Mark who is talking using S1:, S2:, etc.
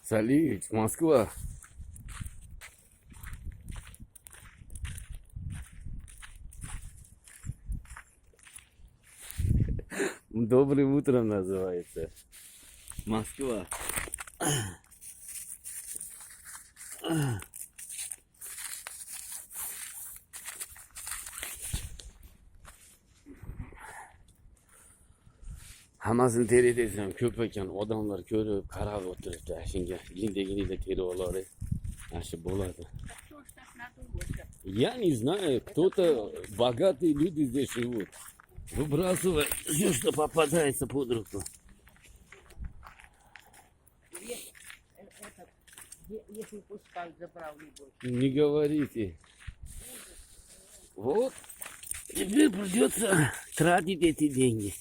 S1: Салют, Москва. Добрым утром называется. Москва. Hammasini teri desem köp ekan, odamlar ko'rib, qarab o'tiribdi. Shunga yindagini teri oladi. Yaxshi bo'ladi. Я не знаю, кто-то, богатые люди здесь живут. Выбрасывая все, что попадается под руку.
S2: Если пускай забрал любовь.
S1: Не говорите. Вот. Теперь придется тратить эти деньги.